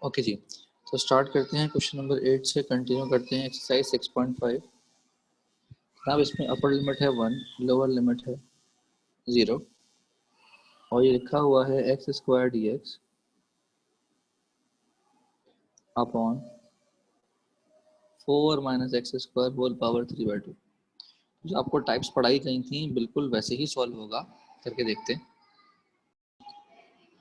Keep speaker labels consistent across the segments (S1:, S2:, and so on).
S1: Okay जी, तो start करते हैं क्वेश्चन नंबर 8 से कंटिन्यू करते हैं एक्सरसाइज 6.5। अब इसमें अपर लिमिट है 1, लोअर लिमिट है 0 और ये लिखा हुआ है x square d x upon 4 minus x square whole power 3/2। जो आपको टाइप्स पढ़ाई गई थी बिल्कुल वैसे ही सॉल्व होगा, करके देखते हैं।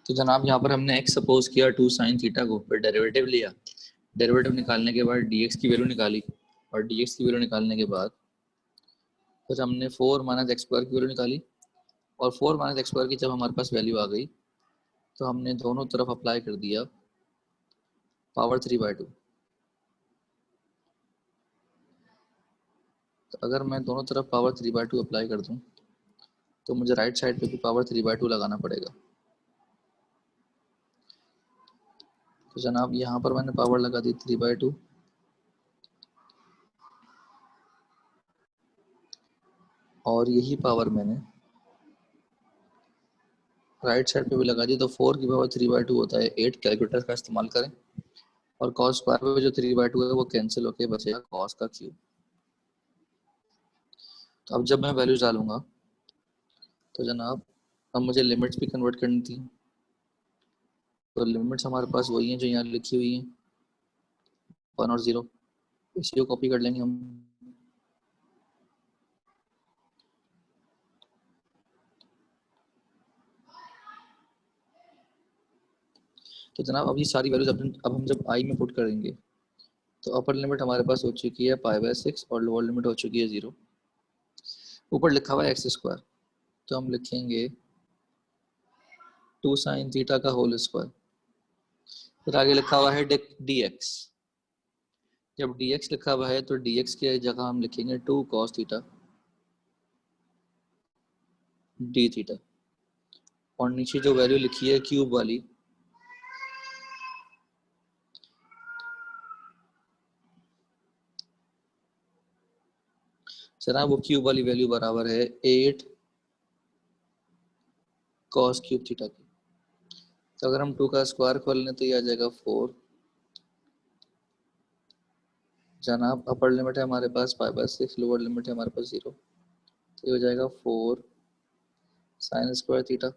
S1: तो जनाब यहाँ पर हमने एक्स सपोज किया 2 साइन थीटा को, फिर डेरिवेटिव लिया, डेरिवेटिव निकालने के बाद डी एक्स की वैल्यू निकाली और डी एक्स की वैल्यू निकालने के बाद फिर हमने 4 माइनस एक्स स्क्वायर की वैल्यू निकाली और 4 माइनस एक्स स्क्वायर की जब हमारे पास वैल्यू आ गई तो हमने दोनों तरफ अप्लाई कर दिया पावर 3/2। तो अगर मैं दोनों तरफ पावर 3/2 अप्लाई कर दूं तो मुझे राइट साइड पे भी पावर 3/2 लगाना पड़ेगा। तो जनाब यहाँ पर मैंने पावर लगा दी 3/2 और यही पावर मैंने राइट साइड पे भी लगा दी। तो 4 की पावर 3/2 होता है 8। कैलकुलेटर का इस्तेमाल करें और कॉस स्क्वायर पे जो 3/2 है वो कैंसिल होके बचेगा कॉस का क्यूब। तो अब जब मैं वैल्यू डालूंगा तो जनाब अब मुझे लिमिट्स भी कन्वर्ट करनी थी। तो लिमिट्स हमारे पास वही हैं जो यहाँ लिखी हुई हैं 1 और 0। इसी को कॉपी कर लेंगे हम। तो जनाब अब ये सारी वैल्यूज अब हम जब आई में पुट करेंगे तो अपर लिमिट हमारे पास हो चुकी है π/6 और लोअर लिमिट हो चुकी है 0। ऊपर लिखा हुआ है एक्स स्क्वायर, तो हम लिखेंगे 2 साइन थीटा का होल स्क्वायर। फिर आगे लिखा हुआ है डी एक्स। जब डी एक्स लिखा हुआ है तो डी एक्स की जगह हम लिखेंगे 2 कॉस थीटा डी थीटा और नीचे जो वैल्यू लिखी है क्यूब वाली जनाब वो क्यूब वाली वैल्यू बराबर है 8 कॉस क्यूब थीटा की। तो अगर हम 2 का स्क्वायर खोल लें तो ये आ जाएगा 4। जनाब अपर लिमिट है हमारे पास π/6, लोअर लिमिट है हमारे पास 0। तो ये हो जाएगा 4 साइन स्क्वायर थीटा।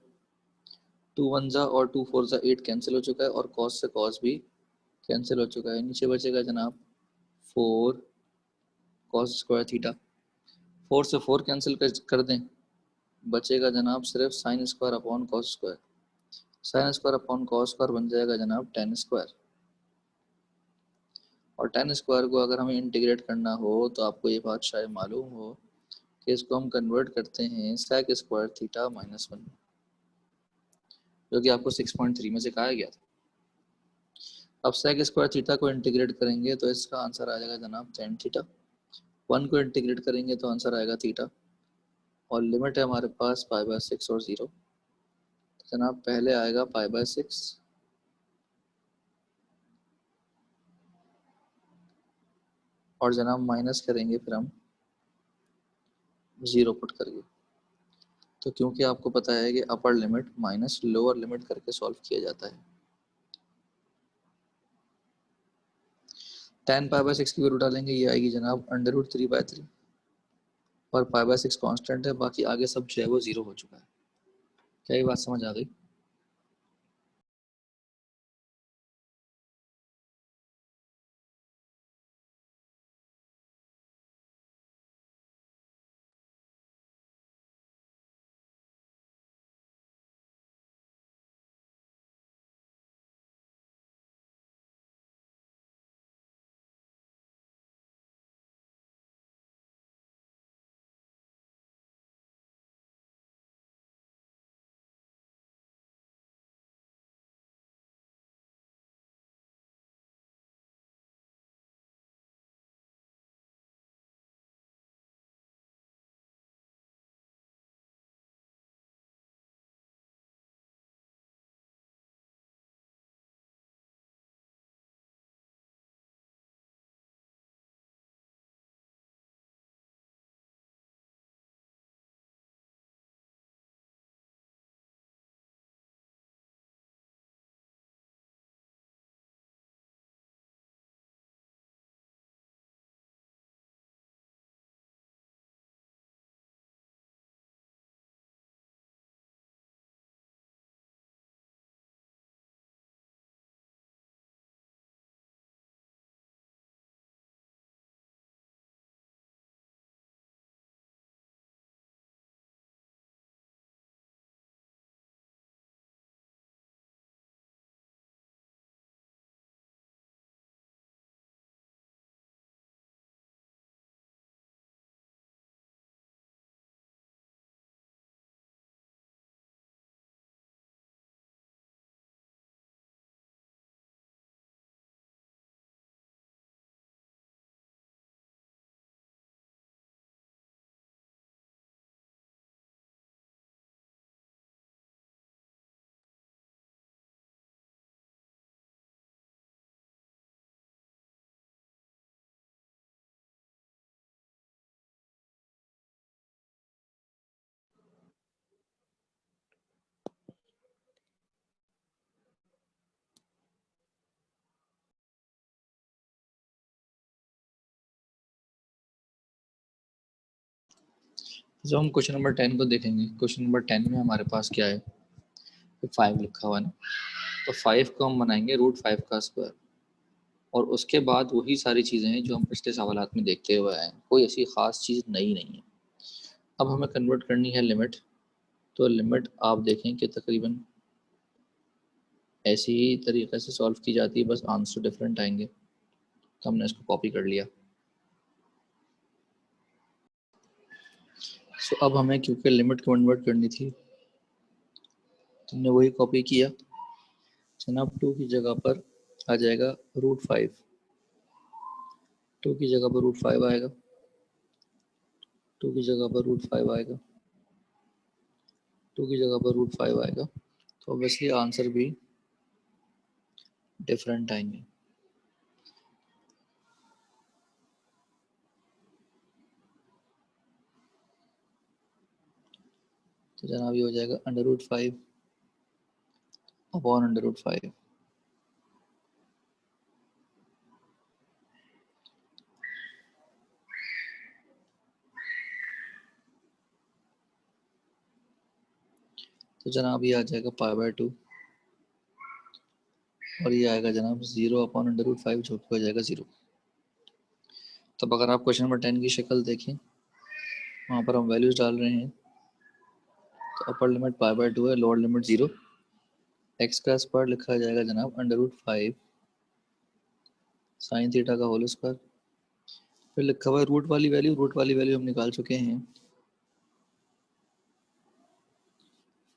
S1: 2 1 जा और 2 4 जा 8 कैंसिल हो चुका है और कॉस से कॉस भी कैंसिल हो चुका है। नीचे बचेगा जनाब 4 कॉस स्क्वायर थीटा। 4 से 4 कैंसिल कर दें, बचेगा जनाब सिर्फ sine square upon cos square. Sine square upon cos square बन जाएगा जनाब टेन स्क्वायर। और टेन स्क्वायर को अगर हमें इंटीग्रेट करना हो तो आपको ये बात शायद मालूम हो कि इसको हम कन्वर्ट करते हैं सेक स्क्वायर थीटा -1, जो कि आपको 6.3 में सिखाया गया था। अब सेक स्क्वायर थीटा को इंटीग्रेट करेंगे तो इसका आंसर आ जाएगा जनाब टेन थीटा। 1 को इंटीग्रेट करेंगे तो आंसर आएगा थीटा और लिमिट है हमारे पास π/6 और 0। तो जनाब पहले आएगा π/6 और जनाब माइनस करेंगे फिर हम 0 पुट करके। तो क्योंकि आपको पता है कि upper limit minus lower limit करके सॉल्व किया जाता है। टेन π/6 की वैल्यू डालेंगे, ये आएगी जनाब √3/3 और π/6 कांस्टेंट है, बाकी आगे सब जो है वो 0 हो चुका है। क्या ये बात समझ आ गई? जब हम क्वेश्चन नंबर 10 को देखेंगे, क्वेश्चन नंबर 10 में हमारे पास क्या है, 5 लिखा हुआ है ना, तो 5 को हम बनाएंगे √5 का स्क्वायर, और उसके बाद वही सारी चीज़ें हैं जो हम पिछले सवालात में देखते हुए आए हैं, कोई ऐसी ख़ास चीज़ नई नहीं है। अब हमें कन्वर्ट करनी है लिमिट, तो लिमिट आप देखें कि तकरीबन ऐसी ही तरीके से सॉल्व की जाती है, बस आंसर डिफरेंट आएंगे। तो हमने इसको कॉपी कर लिया। सो अब हमें क्योंकि लिमिट कन्वर्ट करनी थी, तो हमने वही कॉपी किया। जनाब 2 की जगह पर आ जाएगा √5, 2 की जगह पर √5 आएगा, 2 की जगह पर √5 आएगा, 2 की जगह पर √5 आएगा, तो ऑब्वियसली आंसर भी डिफरेंट आएंगे। तो जनाब ये हो जाएगा √5 अपॉन √5। तो जनाब ये आ जाएगा π/2, और ये आएगा जनाब 0 अपॉन √5, जो कि हो जाएगा 0। तब अगर आप क्वेश्चन नंबर 10 की शक्ल देखें, वहाँ पर हम वैल्यूज डाल रहे हैं। तो अपर लिमिट π/2 है, लोअर लिमिट 0, एक्स का स्क्वायर लिखा जाएगा जनाब √5 साइन थीटा का होल स्क्वायर। फिर लिखा हुआ है रूट वाली वैल्यू हम निकाल चुके हैं,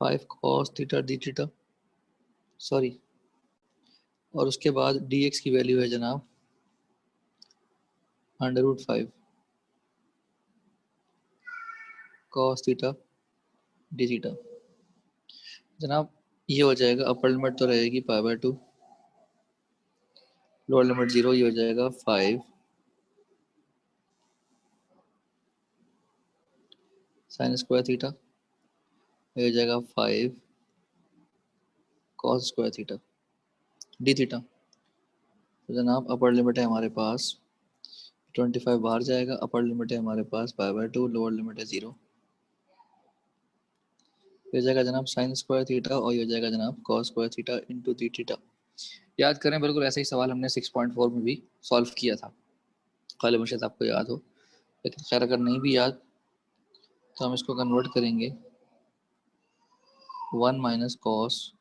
S1: 5 cos theta d theta, sorry, और उसके बाद dx की वैल्यू है जनाब √5 cos थीटा डी थीटा। जनाब ये हो जाएगा, अपर लिमिट तो रहेगी π/2, लोअर लिमिट 0, ये हो जाएगा 5 साइन स्क्वायर थीटा, ये हो जाएगा 5 cos square theta d theta. तो जनाब अपर लिमिट है हमारे पास 25 बाहर जाएगा, अपर लिमिट है हमारे पास π/2, लोअर लिमिट है 0, ये हो जाएगा जनाब साइन स्क्वायर थीटा, और ये हो जाएगा जनाब cos square theta into D theta. याद करें, बिल्कुल ऐसा ही सवाल हमने 6.4 में भी सॉल्व किया था, खाली मुझे आपको याद हो, लेकिन खैर अगर नहीं भी याद तो हम इसको कन्वर्ट करेंगे 1 माइनस कॉस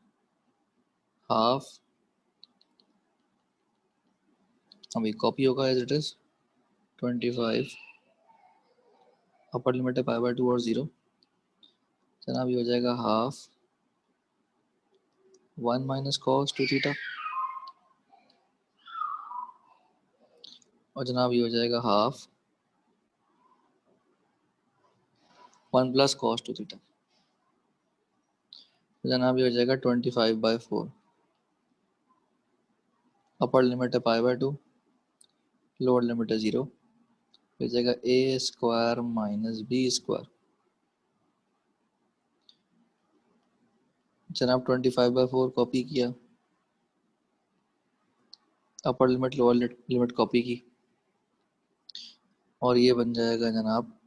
S1: हाफ, अभी कॉपी होगा as it is 25, upper limit है π/2 और 0, जनाब ये हो जाएगा हाफ 1 माइनस कॉस 2 थीटा, और जनाब ये हो जाएगा हाफ 1 प्लस कॉस 2 थीटा। जनाब ये हो जाएगा 25/4, अपर लिमिट है π/2, लोअर लिमिट है 0, हो जाएगा a square minus b square. जनाब 25/4 कॉपी किया, upper limit lower limit copy की, और ये बन जाएगा जनाब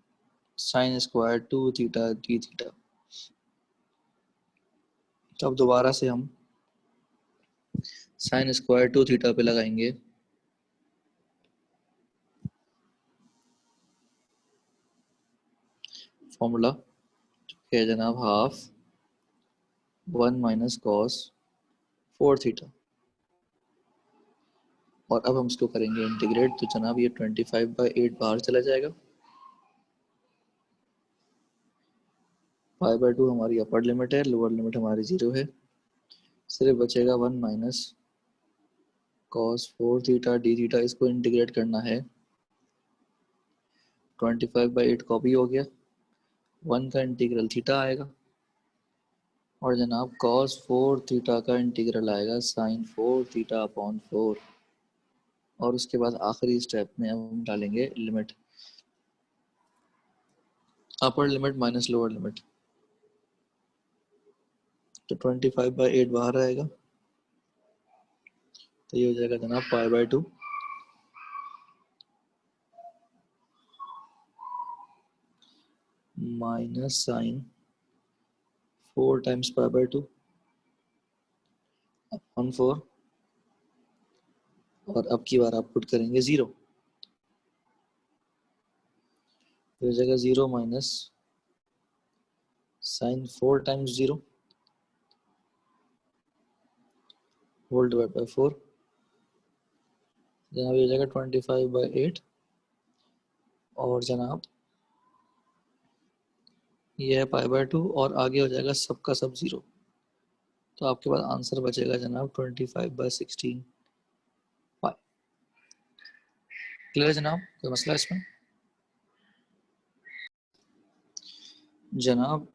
S1: sine square 2 theta d theta. तो अब दोबारा से हम साइन स्क्वायर 2 थीटा पे लगाएंगे, फॉर्मूला है जनाब हाफ 1 माइनस कॉस 4 थीटा, और अब हम इसको करेंगे इंटीग्रेट। तो जनाब ये 25/8 बाहर चला जाएगा, π/2 हमारी अपर लिमिट है, लोअर लिमिट हमारी 0 है, सिर्फ बचेगा 1 minus cos 4 theta d theta. इसको इंटीग्रेट करना है, 25/8 कॉपी हो गया, 1 का इंटीग्रल थीटा आएगा, और जनाब cos 4 थीटा का इंटीग्रल आएगा साइन 4 थीटा अपॉन 4, और उसके बाद आखिरी स्टेप में हम डालेंगे limit, upper limit minus lower limit. तो 25/8 बाहर आएगा, तो ये हो जाएगा जनाब π/2 - minus sine 4 times pi by 2 upon 4, और अब की बार आप पुट करेंगे 0, तो हो जाएगा 0 minus sine 4 times 0 whole divide by 4, जनाब ये हो जाएगा 25/8, और जनाब ये है पाई बाय 2, और आगे हो जाएगा सबका सब 0, तो आपके पास आंसर बचेगा जनाब 25/16 पाई। क्लियर जनाब, कोई मसला इसमें? जनाब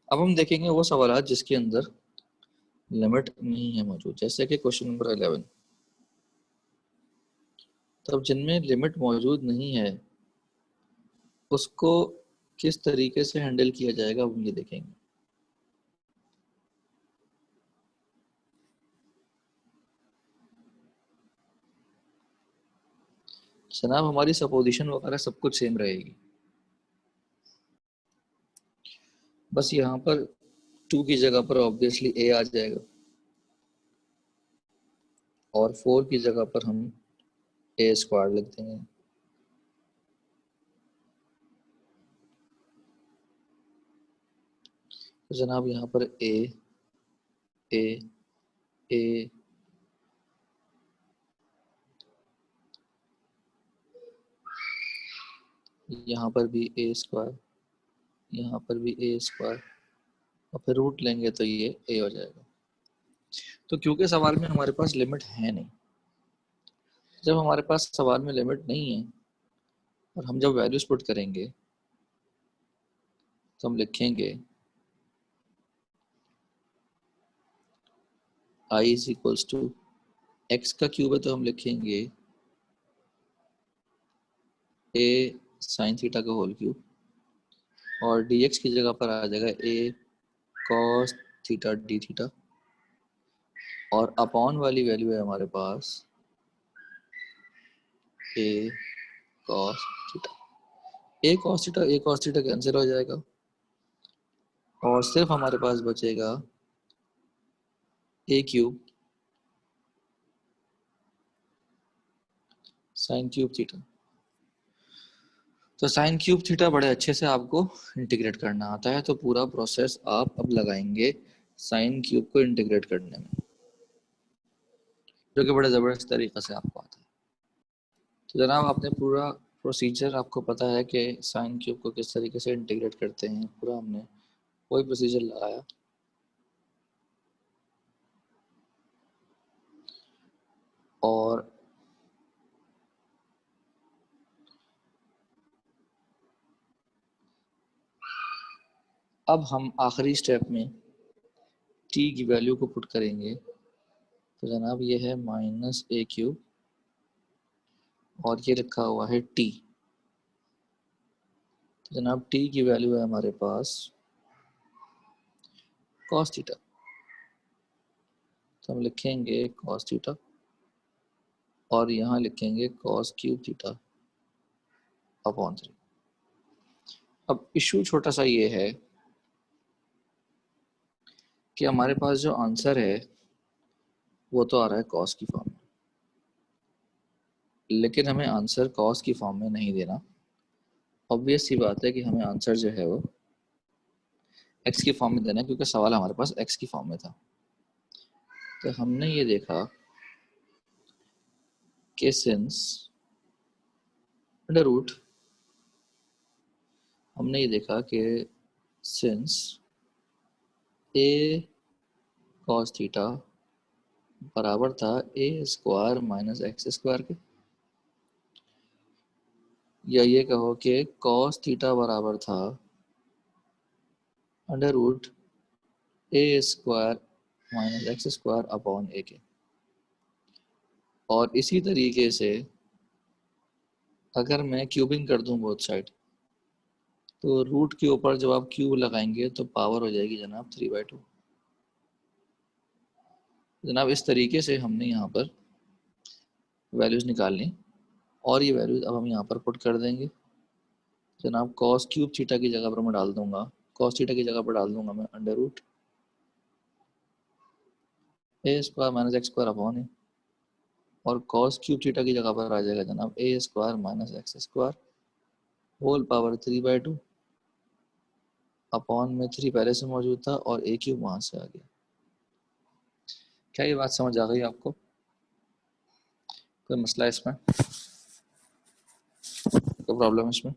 S1: अब हम देखेंगे वो सवाल जिसके अंदर लिमिट नहीं है मौजूद, जैसे कि क्वेश्चन नंबर 11। तो अब जिनमें लिमिट मौजूद नहीं है उसको किस तरीके से हैंडल किया जाएगा हम ये देखेंगे। जनाब हमारी सपोजिशन वगैरह सब कुछ सेम रहेगी, बस यहाँ पर 2 की जगह पर ऑब्वियसली a आ जाएगा, और 4 की जगह पर हम a² लिख देंगे। तो जनाब यहाँ पर a a a यहाँ पर भी a², यहाँ पर भी a², और फिर रूट लेंगे तो ये a हो जाएगा। तो क्योंकि सवाल में हमारे पास लिमिट है नहीं, जब हमारे पास सवाल में लिमिट नहीं है और हम जब वैल्यूज पुट करेंगे तो हम लिखेंगे i is equals to x का क्यूब है, तो हम लिखेंगे a साइन थीटा का होल क्यूब, और dx की जगह पर आ जाएगा a cos theta d theta, और अपॉन वाली वैल्यू है हमारे पास a cos theta. a cos theta cancel हो जाएगा, और सिर्फ हमारे पास बचेगा a cube sine cube theta. तो साइन क्यूब थीटा बड़े अच्छे से आपको इंटीग्रेट करना आता है, तो पूरा प्रोसेस आप अब लगाएंगे साइन क्यूब को इंटीग्रेट करने में, जो कि बड़े ज़बरदस्त तरीक़े से आपको आता है। तो जनाब आपने पूरा प्रोसीजर आपको पता है कि साइन क्यूब को किस तरीके से इंटीग्रेट करते हैं, पूरा हमने वही प्रोसीजर लगाया। और अब हम आखिरी स्टेप में t की वैल्यू को पुट करेंगे, तो जनाब ये है माइनस a क्यूब, और ये लिखा हुआ है t। तो जनाब t की वैल्यू है हमारे पास cos थीटा, तो हम लिखेंगे cos थीटा, और यहाँ लिखेंगे cos क्यूब थीटा अपॉन 3। अब इशू छोटा सा ये है कि हमारे पास जो आंसर है वो तो आ रहा है cos की फॉर्म में, लेकिन हमें आंसर cos की फॉर्म में नहीं देना। ऑब्वियस सी बात है कि हमें आंसर जो है वो x की फॉर्म में देना है, क्योंकि सवाल हमारे पास x की फॉर्म में था। तो हमने ये देखा कि सिंस अंडर रूट, हमने ये देखा कि सिंस a cos थीटा बराबर था a² माइनस x² के, या ये कहो कि cos थीटा बराबर था under root a² minus x² upon a के। और इसी तरीके से अगर मैं क्यूबिंग कर दूं बोथ साइड, तो रूट के ऊपर जब आप क्यूब लगाएंगे तो पावर हो जाएगी जनाब 3/2। जनाब इस तरीके से हमने यहाँ पर वैल्यूज़ निकालनी और ये वैल्यूज़ अब हम यहाँ पर पुट कर देंगे। जनाब कॉस क्यूब थीटा की जगह पर मैं डाल दूंगा, कॉस थीटा की जगह पर डाल दूंगा मैं under root a square minus x square upon a, और कॉस क्यूब थीटा की जगह पर आ जाएगा जनाब a square minus x square whole power 3/2 upon में 3 पहले से मौजूद था और ए क्यूब वहां से आ गया। क्या ये बात समझ आ गई आपको? कोई मसला है इसमें, कोई प्रॉब्लम है इसमें?